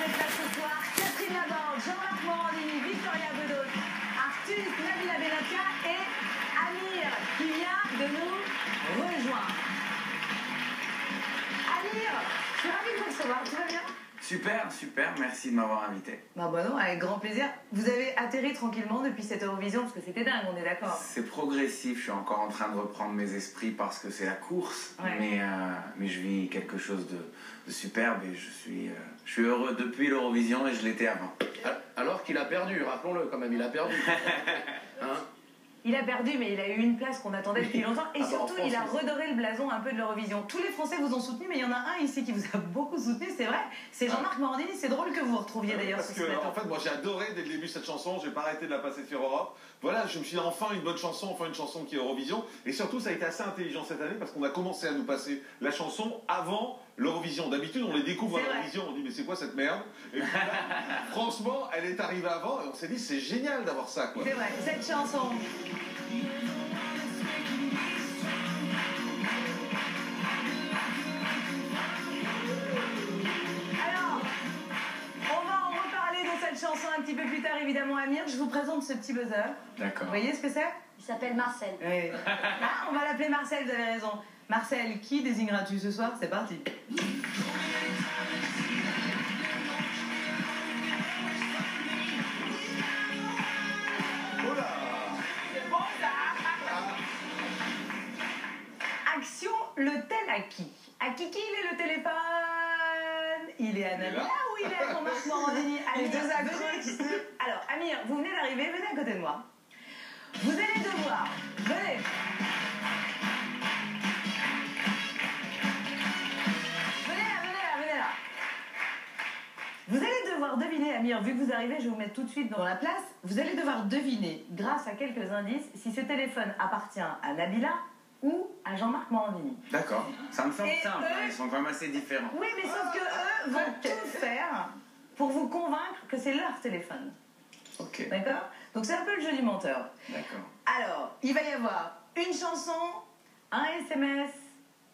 d'être là ce soir. Catherine Laborde, Jean-Marc Morandini, Victoria Bedos, Artus, Nabila Benatia et Amir qui vient de nous rejoindre. Amir, je suis ravie de vous recevoir. Tout va bien? Super, super, merci de m'avoir invité. Bah non, avec grand plaisir. Vous avez atterri tranquillement depuis cette Eurovision, parce que c'était dingue, on est d'accord. C'est progressif, je suis encore en train de reprendre mes esprits parce que c'est la course, ouais. mais je vis quelque chose de superbe et je suis heureux depuis l'Eurovision et je l'étais avant. Alors qu'il a perdu, rappelons-le quand même, il a perdu. Hein? Il a perdu, mais il a eu une place qu'on attendait depuis longtemps. Et surtout, il a redoré le blason un peu de l'Eurovision. Tous les Français vous ont soutenu, mais il y en a un ici qui vous a beaucoup soutenu, c'est vrai. C'est Jean-Marc Morandini. C'est drôle que vous vous retrouviez d'ailleurs sur ce plateau. En fait, moi j'ai adoré dès le début cette chanson, j'ai pas arrêté de la passer sur Europe. Voilà, je me suis dit enfin une bonne chanson, enfin une chanson qui est Eurovision. Et surtout, ça a été assez intelligent cette année parce qu'on a commencé à nous passer la chanson avant l'Eurovision. D'habitude, on les découvre à l'Eurovision, on dit mais c'est quoi cette merde? Et puis là, franchement, elle est arrivée avant et on s'est dit c'est génial d'avoir ça, quoi. C'est vrai, cette chanson. Chanson un petit peu plus tard, évidemment, Amir. Je vous présente ce petit buzzer. D'accord. Vous voyez ce que c'est? Il s'appelle Marcel. Oui. Ah, on va l'appeler Marcel, vous avez raison. Marcel, qui désigneras-tu ce soir? C'est parti. Oula! C'est bon, ça? Action, le tel à qui? À qui il est le téléphone? Il est à Nabila ou il est à Jean-Marc Morandini? Allez, deux accroches. Alors, Amir, vous venez d'arriver, venez à côté de moi. Vous allez devoir... Venez. Venez là. Vous allez devoir deviner, Amir, vu que vous arrivez, je vais vous mettre tout de suite dans la place. Vous allez devoir deviner, grâce à quelques indices, si ce téléphone appartient à Nabila ou à Jean-Marc Morandini. D'accord, ça me semble simple, ils sont quand même assez différents. Oui, mais sauf que eux vont tout faire pour vous convaincre que c'est leur téléphone. Ok. D'accord? Donc c'est un peu le jeu du menteur. D'accord. Alors, il va y avoir une chanson, un SMS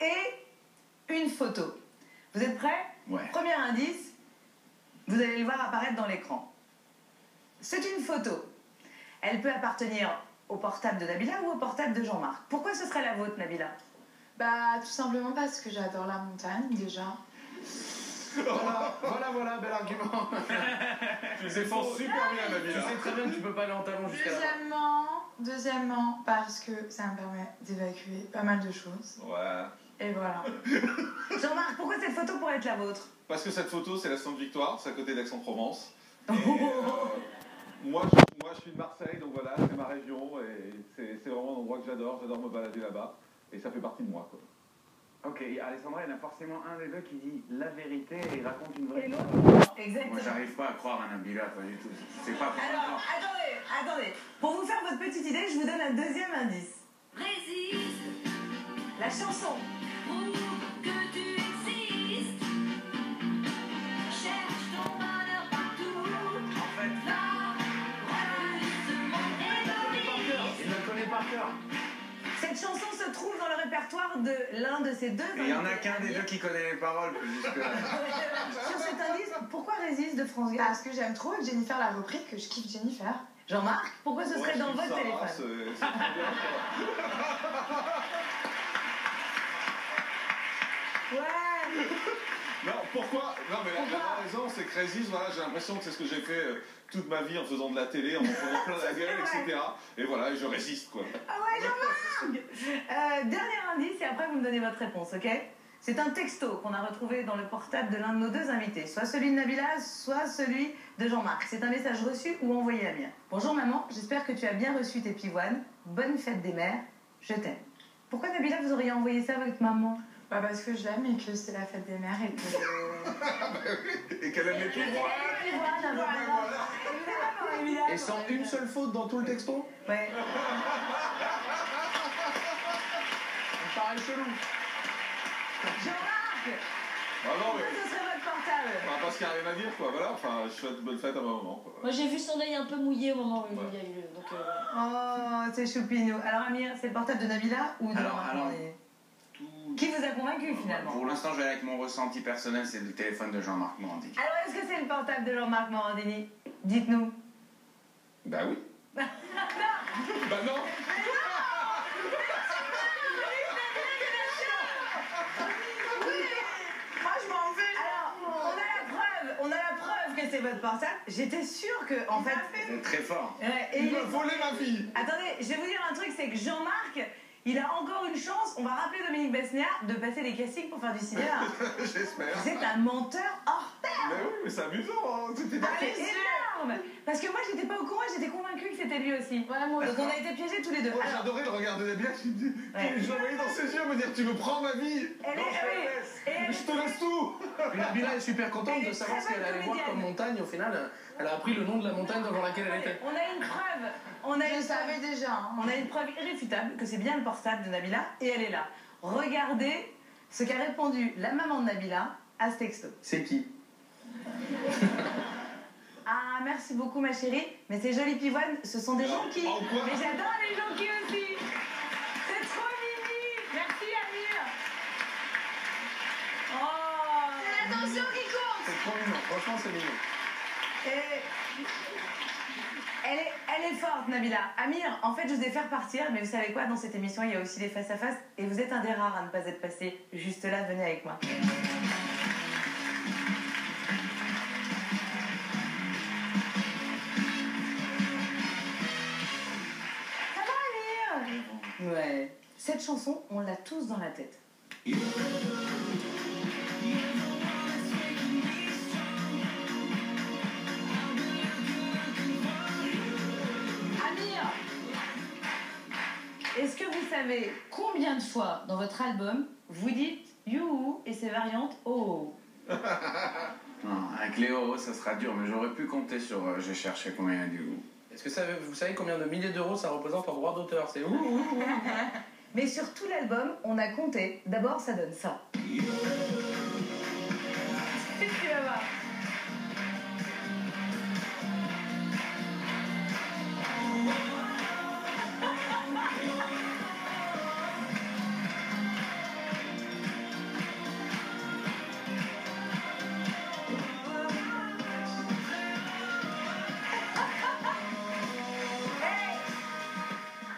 et une photo. Vous êtes prêts? Ouais. Premier indice, vous allez le voir apparaître dans l'écran. C'est une photo. Elle peut appartenir au portable de Nabila ou au portable de Jean-Marc. Pourquoi ce serait la vôtre, Nabila? Bah, tout simplement parce que j'adore la montagne, déjà. Voilà, bel argument. Tu les défends super bien, Nabila. Tu sais très bien que tu peux pas aller en talon jusqu'à là. Deuxièmement, parce que ça me permet d'évacuer pas mal de choses. Ouais. Et voilà. Jean-Marc, pourquoi cette photo pourrait être la vôtre? Parce que cette photo, c'est la Sainte-Victoire, c'est à côté d'Aix-en-Provence. Oh. Moi, je suis de Marseille, donc voilà, c'est ma région et c'est vraiment un endroit que j'adore me balader là-bas et ça fait partie de moi, quoi. Ok, Alessandra, il y en a forcément un des deux qui dit la vérité et raconte une vraie Et histoire. l'autre? Exactement. Moi, j'arrive pas à croire à Nabila, pas du tout. C'est pas pour Alors, attendez. Pour vous faire votre petite idée, je vous donne un deuxième indice. Résiste, La chanson. prouve que tu existes. Cherche ton bonheur partout. En fait, Va, refuse ce monde égoïste. Il la connaît par cœur. Cette chanson se trouve dans le répertoire de l'un de ces deux. il y en a qu'un des deux qui connaît les paroles jusque-là. Sur cet indice, pourquoi Résiste de France Gall? Parce que j'aime trop que Jennifer l'a repris, que je kiffe Jennifer. Jean-Marc, pourquoi ce serait dans votre téléphone? C'est très bien, Ouais. Non, pourquoi? Non, mais la raison, c'est que Résiste, voilà, j'ai l'impression que c'est ce que j'ai fait toute ma vie en faisant de la télé, en me prenant plein la gueule, etc. Et voilà, je résiste, quoi. Ah ouais, Jean-Marc. Dernier indice, et après vous me donnez votre réponse, ok? C'est un texto qu'on a retrouvé dans le portable de l'un de nos deux invités, soit celui de Nabila, soit celui de Jean-Marc. C'est un message reçu ou envoyé à Mia. Bonjour maman, j'espère que tu as bien reçu tes pivoines. Bonne fête des mères, je t'aime. Pourquoi Nabila, vous auriez envoyé ça avec maman? Bah parce que je l'aime et que c'est la fête des mères et que... Et qu'elle aime les pivoines. Évidemment. Et sans une seule faute dans tout le texto? Ouais. Ça me paraît chelou. Jean-Marc, Ah non, mais... ce serait votre portable. Enfin, parce qu'il n'y a rien à dire, quoi. Voilà, enfin, je souhaite bonne fête à ma maman, quoi. Moi j'ai vu son œil un peu mouillé au moment où il y a eu le... Donc, Oh, c'est choupignou. Alors Amir, c'est le portable de Nabila ou de Alors, Jean-Marc? tous Qui vous a convaincu finalement? Pour l'instant, je vais aller avec mon ressenti personnel, c'est le téléphone de Jean-Marc Morandini. Alors, est-ce que c'est le portable de Jean-Marc Morandini? Dites-nous. Bah oui. Bah non. Moi, je m'en vais. Alors, on a la preuve que c'est votre portable. J'étais sûre que, en fait... C'est très fort. Ouais, et Il m'a volé ma vie. Attendez, je vais vous dire un truc, c'est que Jean-Marc, il a encore une chance, on va rappeler Dominique Besnéard, de passer les castings pour faire du cinéma. J'espère. Vous êtes un menteur hors pair. Mais oui, mais c'est amusant, hein. C'était Ah, c'est énorme. Parce que moi, j'étais pas au courant, j'étais convaincue que c'était lui aussi. Voilà, moi Donc on a été piégés tous les deux. Moi, Alors, j'adorais le regard de Nabila qui me dit, Ouais. je le voyais dans ses yeux me dire, tu me prends ma vie. Elle Non, est- je te la oui. laisse. Et elle- Je te laisse tout. Puis Nabila est super contente Elle de est savoir très ce qu'elle bonne allait voir comme comédienne. montagne. Au final, elle a appris le nom de la montagne devant laquelle elle était. on a une preuve. On a Je une savais preuve. déjà. Hein. On a une preuve irréfutable que c'est bien le portable de Nabila et elle est là. Regardez ce qu'a répondu la maman de Nabila à ce texto. C'est qui? Ah, merci beaucoup ma chérie, mais ces jolies pivoines, ce sont des jonquilles. Oh, quoi? Mais j'adore les jonquilles aussi. C'est trop mimi. Merci Amir. Oh. C'est l'attention qui compte. C'est trop mignon. Franchement, c'est mignon. Et... Elle est forte, Nabila. Amir, en fait, je vous ai fait repartir, mais vous savez quoi, dans cette émission, il y a aussi les face-à-face, et vous êtes un des rares à ne pas être passé juste là, venez avec moi. Ça va, Amir? Ouais. Cette chanson, on l'a tous dans la tête. Amir, est-ce que vous savez combien de fois dans votre album vous dites youhou et ses variantes oh? Non, avec les euros, ça sera dur, mais j'aurais pu compter sur. J'ai cherché combien il y a du goût. Est-ce que vous savez combien de milliers d'euros ça représente en droit d'auteur? C'est ouh. Mais sur tout l'album, on a compté. D'abord, ça donne ça. Qu'est-ce que tu vas voir?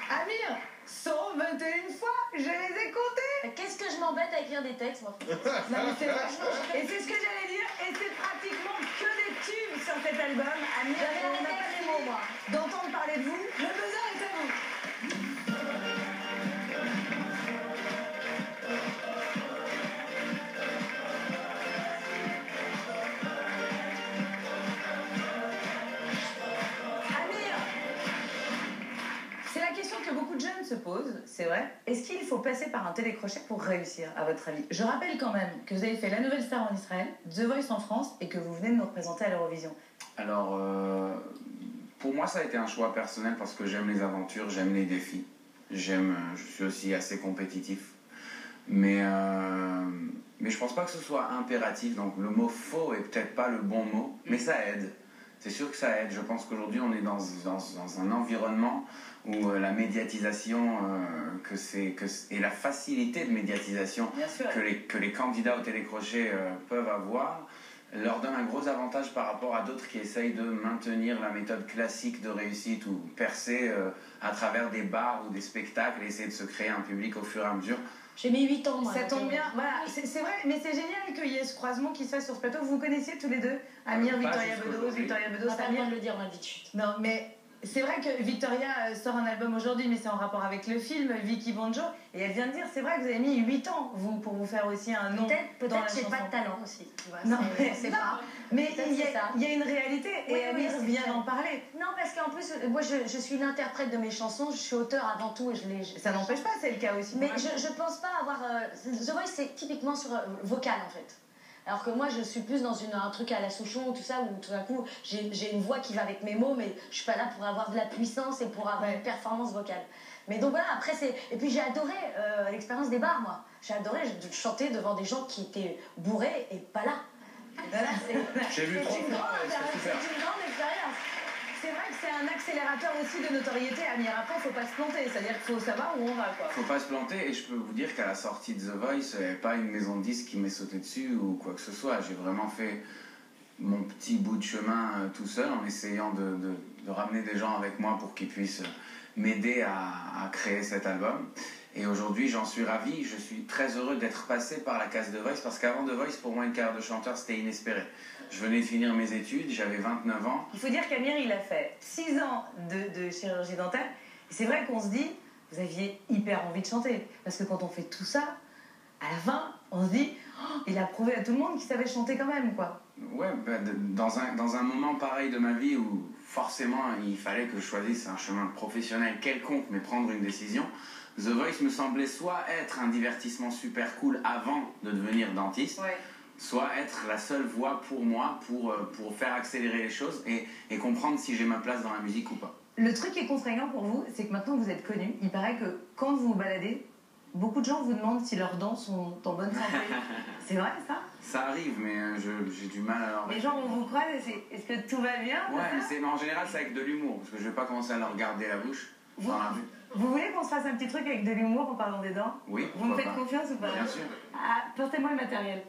Amir, 121 fois, je les ai comptés. Qu'est-ce que je m'embête à écrire des textes, moi? Non, mais et c'est ce que j'allais dire, et c'est pratiquement que des tubes sur cet album. Amir, J'avais on arrêté n'a pas avec les fini mots, moi. d'entendre parler de vous. Le buzzer est à vous. Amir, c'est la question que beaucoup de jeunes se posent, c'est vrai. Est-ce qu'il faut passer par un télécrochet pour réussir, à votre avis? Je rappelle quand même que vous avez fait La Nouvelle Star en Israël, The Voice en France et que vous venez de nous représenter à l'Eurovision. Alors, pour moi, ça a été un choix personnel parce que j'aime les aventures, j'aime les défis. Je suis aussi assez compétitif. Mais je pense pas que ce soit impératif. Donc, le mot faux est peut-être pas le bon mot, mais ça aide. C'est sûr que ça aide. Je pense qu'aujourd'hui, on est dans un environnement où la médiatisation et la facilité de médiatisation Bien sûr. que les candidats au télécrochet peuvent avoir leur donne un gros avantage par rapport à d'autres qui essayent de maintenir la méthode classique de réussite ou percer à travers des bars ou des spectacles et essayer de se créer un public au fur et à mesure. J'ai mis 8 ans, moi. Ça tombe bien, voilà, c'est vrai, mais c'est génial qu'il y ait ce croisement qui se fasse sur ce plateau. Vous vous connaissiez tous les deux? Amir, Pas Victoria jusqu'à Bedos, aujourd'hui. Victoria On Bedos, n'a pas le Amir. droit de le dire, on a dit chut. Non, mais c'est vrai que Victoria sort un album aujourd'hui, mais c'est en rapport avec le film Vicky Bonjo. Et elle vient de dire, c'est vrai que vous avez mis 8 ans, vous, pour vous faire aussi un nom dans la Peut-être j'ai chanson. pas de talent aussi. Tu vois, Non, c'est- mais, on sait non, pas. mais Peut-être il y, c'est ça. il y a une réalité, et Oui, Amir oui, c'est vient vrai. d'en parler. Non, parce qu'en plus, moi je suis une interprète de mes chansons, je suis auteur avant tout et je les. Ça n'empêche pas, c'est le cas aussi. Mais je pense pas avoir. The Voice, c'est typiquement sur vocal en fait. Alors que moi, je suis plus dans un truc à la Souchon ou tout ça, où tout d'un coup, j'ai une voix qui va avec mes mots, mais je suis pas là pour avoir de la puissance et pour avoir Ouais. une performance vocale. Mais donc voilà, après, c'est. Et puis j'ai adoré l'expérience des bars, moi. J'ai adoré de chanter devant des gens qui étaient bourrés et pas là. Voilà, J'ai vu c'est 3 une fois, grande ouais, c'est super. c'est une grande expérience. c'est vrai que c'est un accélérateur aussi de notoriété, Amir. Après, faut pas se planter, c'est-à-dire qu'il faut savoir où on va, quoi. Faut pas se planter, et je peux vous dire qu'à la sortie de The Voice, il n'y avait pas une maison de disques qui m'est sautée dessus ou quoi que ce soit. J'ai vraiment fait mon petit bout de chemin tout seul en essayant de ramener des gens avec moi pour qu'ils puissent m'aider à créer cet album. Et aujourd'hui, j'en suis ravi. Je suis très heureux d'être passé par la case The Voice parce qu'avant The Voice, pour moi, une carrière de chanteur, c'était inespéré. Je venais de finir mes études, j'avais 29 ans. Il faut dire qu'Amir, il a fait 6 ans de chirurgie dentaire. Et c'est vrai qu'on se dit, vous aviez hyper envie de chanter. Parce que quand on fait tout ça, à la fin, on se dit, oh, il a prouvé à tout le monde qu'il savait chanter quand même, quoi. Ouais, bah, dans un moment pareil de ma vie où forcément il fallait que je choisisse un chemin professionnel quelconque, mais prendre une décision, The Voice me semblait soit être un divertissement super cool avant de devenir dentiste, Ouais. soit être la seule voie pour moi pour faire accélérer les choses et comprendre si j'ai ma place dans la musique ou pas. Le truc qui est contraignant pour vous, c'est que maintenant vous êtes connu. Il paraît que quand vous vous baladez, beaucoup de gens vous demandent si leurs dents sont en bonne santé. C'est vrai, ça? Ça arrive, mais j'ai du mal à leur... Les gens, on vous croise, est-ce que tout va bien? Ouais, mais en général, c'est avec de l'humour, parce que je vais pas commencer à leur regarder la bouche dans la vue. Vous voulez qu'on se fasse un petit truc avec de l'humour en parlant des dents? Oui, Vous me pourquoi faites pas. confiance ou pas? Bien sûr. Ah, portez-moi le matériel.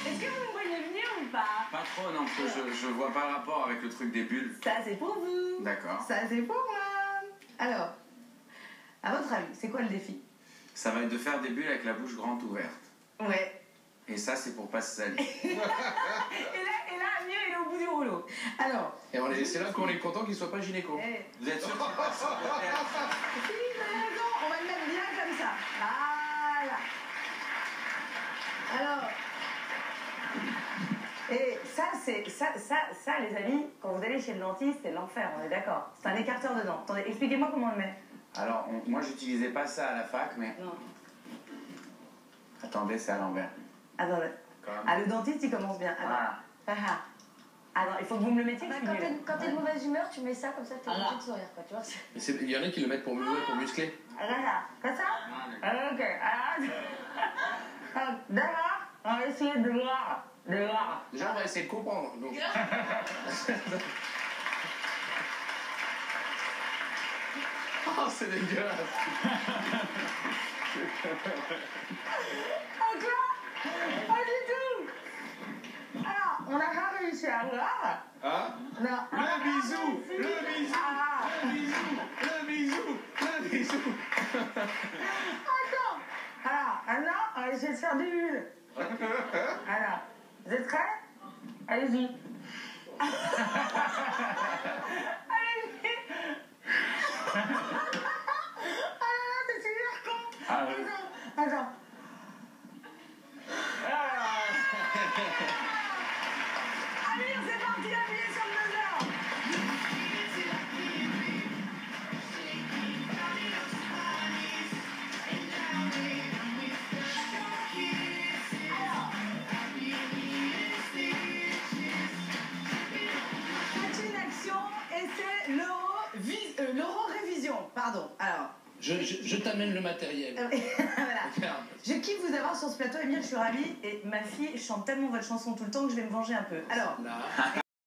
Est-ce que vous me voyez venir ou pas? Pas trop, non, parce que je vois pas le rapport avec le truc des bulles. Ça, c'est pour vous. D'accord. Ça, c'est pour moi. Alors, à votre avis, c'est quoi le défi? Ça va être de faire des bulles avec la bouche grande ouverte. Ouais. Et ça, c'est pour pas se salir. Et là, Amir, il est au bout du rouleau. Alors, Et c'est là qu'on est content qu'il soit pas gynéco. Vous êtes sûr qu'il passe si, vous avez raison, on va le mettre bien comme ça. Voilà. Alors, et ça, les amis, quand vous allez chez le dentiste, c'est l'enfer, on est d'accord. C'est un écarteur de dents. Attendez, expliquez-moi comment on le met. Alors, moi, j'utilisais pas ça à la fac, mais... Non. Attendez, c'est à l'envers. Attendez. Quand même. Ah, le dentiste, il commence bien. Voilà. Alors, il faut que vous me le mettiez. Bah, je suis nulle. quand t'es de mauvaise humeur, tu mets ça comme ça, t'es Ah. obligé de sourire, quoi, tu vois. Mais il y en a qui le mettent pour muscler. Comme ça? Ok. D'accord. On va essayer de voir. Déjà, on va essayer de comprendre. Donc... Oh, c'est dégueulasse. Pas du tout. Alors, on n'a pas réussi à voir. Hein? Non. Le bisou! Le bisou! Ah. Le bisou! Le bisou! Le bisou! Attends. Alors, maintenant, on va essayer de faire du nul. Alors, vous êtes prêts? Allez-y. Allez-y. Ah, c'est super con. Ah, oui. Attends. Amir, c'est parti, appuyez sur le buzzer. C'est une action et c'est l'euro-révision. Pardon. Alors. Je t'amène le matériel. Voilà. Regarde. Je kiffe vous avoir sur ce plateau, Amir, je suis ravie. Et ma fille chante tellement votre chanson tout le temps que je vais me venger un peu. Alors. Là.